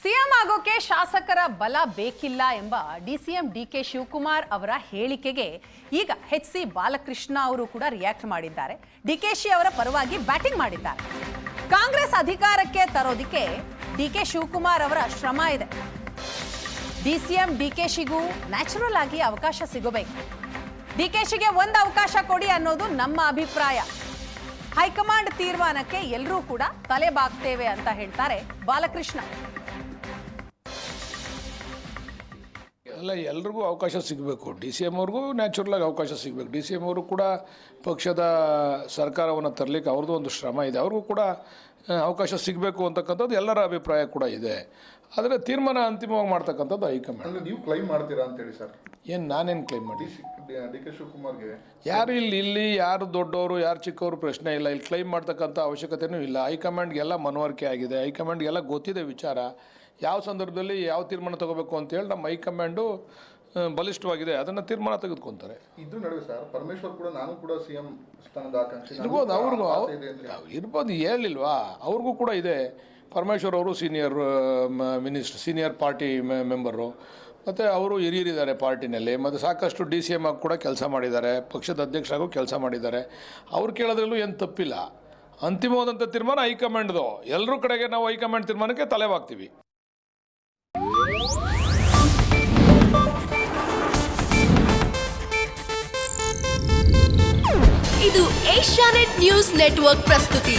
CM ಆಗೋಕೆ ಶಾಸಕರ ಬಲ ಬೇಕಿಲ್ಲ ಎಂಬ ಡಿಸಿಎಂ ಡಿಕೆ ಶಿವಕುಮಾರ್ ಅವರ ಹೇಳಿಕೆಗೆ ಈಗ ಎಚ್.ಸಿ. ಬಾಲಕೃಷ್ಣ ಅವರು ಕೂಡ ರಿಯಾಕ್ಟ್ ಮಾಡಿದ್ದಾರೆ. ಡಿಕೆಶಿ ಅವರ ಪರವಾಗಿ ಬ್ಯಾಟಿಂಗ್ ಮಾಡಿದ್ದಾರೆ. ಕಾಂಗ್ರೆಸ್ ಅಧಿಕಾರಕ್ಕೆ ತರೋದಕ್ಕೆ ಡಿಕೆ ಶಿವಕುಮಾರ್ ಅವರ ಶ್ರಮ ಇದೆ. ಡಿಸಿಎಂ ಡಿಕೆಶಿಗೂ ನ್ಯಾಚುರಲ್ ಆಗಿ ಅವಕಾಶ ಸಿಗಬೇಕು. ಡಿಕೆಶಿಗೆ ಒಂದು ಅವಕಾಶ ಕೊಡಿ ಅನ್ನೋದು ನಮ್ಮ ಅಭಿಪ್ರಾಯ. ಹೈಕಮಾಂಡ್ ತೀರ್ಮಾನಕ್ಕೆ ಎಲ್ಲರೂ ಕೂಡ ತಲೆ ಬಾಗ್ತೇವೆ ಅಂತ ಹೇಳ್ತಾರೆ ಬಾಲಕೃಷ್ಣ. ಅಲ್ಲ, ಎಲ್ರಿಗೂ ಅವಕಾಶ ಸಿಗಬೇಕು. ಡಿ ಸಿ ಎಮ್ ಅವ್ರಿಗೂ ನ್ಯಾಚುರಲಾಗಿ ಅವಕಾಶ ಸಿಗಬೇಕು. ಡಿ ಸಿ ಎಮ್ ಅವರು ಕೂಡ ಪಕ್ಷದ ಸರ್ಕಾರವನ್ನು ತರಲಿಕ್ಕೆ ಅವ್ರದ್ದು ಒಂದು ಶ್ರಮ ಇದೆ. ಅವ್ರಿಗೂ ಕೂಡ ಅವಕಾಶ ಸಿಗಬೇಕು ಅಂತಕ್ಕಂಥದ್ದು ಎಲ್ಲರ ಅಭಿಪ್ರಾಯ ಕೂಡ ಇದೆ. ಆದರೆ ತೀರ್ಮಾನ ಅಂತಿಮವಾಗಿ ಮಾಡ್ತಕ್ಕಂಥದ್ದು ಹೈಕಮಾಂಡ್. ನೀವು ಕ್ಲೈಮ್ ಮಾಡ್ತೀರಾ ಅಂತೇಳಿ ಸರ್? ಏನು ನಾನೇನು ಕ್ಲೈಮ್ ಮಾಡಿ? ಡಿ ಕೆ ಶಿವಕುಮಾರ್ಗೆ ಯಾರು ಇಲ್ಲಿ ಯಾರು ದೊಡ್ಡವರು ಯಾರು ಚಿಕ್ಕವರು ಪ್ರಶ್ನೆ ಇಲ್ಲ. ಇಲ್ಲಿ ಕ್ಲೈಮ್ ಮಾಡ್ತಕ್ಕಂಥ ಅವಶ್ಯಕತೆಯೂ ಇಲ್ಲ. ಹೈಕಮಾಂಡ್ಗೆಲ್ಲ ಮನವರಿಕೆ ಆಗಿದೆ. ಹೈಕಮಾಂಡ್ಗೆಲ್ಲ ಗೊತ್ತಿದೆ ವಿಚಾರ, ಯಾವ ಸಂದರ್ಭದಲ್ಲಿ ಯಾವ ತೀರ್ಮಾನ ತಗೋಬೇಕು ಅಂತೇಳಿ ನಮ್ಮ ಹೈಕಮಾಂಡು ಬಲಿಷ್ಠವಾಗಿದೆ. ಅದನ್ನು ತೀರ್ಮಾನ ತೆಗೆದುಕೊಂತಾರೆ. ಇದ್ರ ನಡುವೆ ಸರ್ ಪರಮೇಶ್ವರ್ ಕೂಡ ನಾನು ಕೂಡ ಸಿಎಂ ಸ್ಥಾನದ ಆಕಾಂಕ್ಷಿ ಇರ್ಬೋದು, ಅವ್ರಿಗೂ ಇರ್ಬೋದು, ಹೇಳಿಲ್ವಾ? ಅವ್ರಿಗೂ ಕೂಡ ಇದೆ. ಪರಮೇಶ್ವರ್ ಅವರು senior minister, senior party member, ಮತ್ತು ಅವರು ಹಿರಿಯರಿದ್ದಾರೆ ಪಾರ್ಟಿನಲ್ಲಿ. ಮತ್ತು ಸಾಕಷ್ಟು ಡಿ ಸಿ ಎಮ್ ಆಗಿ ಕೂಡ ಕೆಲಸ ಮಾಡಿದ್ದಾರೆ, ಪಕ್ಷದ ಅಧ್ಯಕ್ಷರಾಗೂ ಕೆಲಸ ಮಾಡಿದ್ದಾರೆ. ಅವ್ರು ಕೇಳೋದ್ರಲ್ಲೂ ಏನು ತಪ್ಪಿಲ್ಲ. ಅಂತಿಮವಾದಂಥ ತೀರ್ಮಾನ ಹೈಕಮಾಂಡ್ದು. ಎಲ್ಲರೂ ಕಡೆಗೆ ನಾವು ಹೈಕಮಾಂಡ್ ತೀರ್ಮಾನಕ್ಕೆ ತಲೆಬಾಗ್ತೀವಿ. ಇದು ಏಷ್ಯಾನೆಟ್ ನ್ಯೂಸ್ ನೆಟ್ವರ್ಕ್ ಪ್ರಸ್ತುತಿ.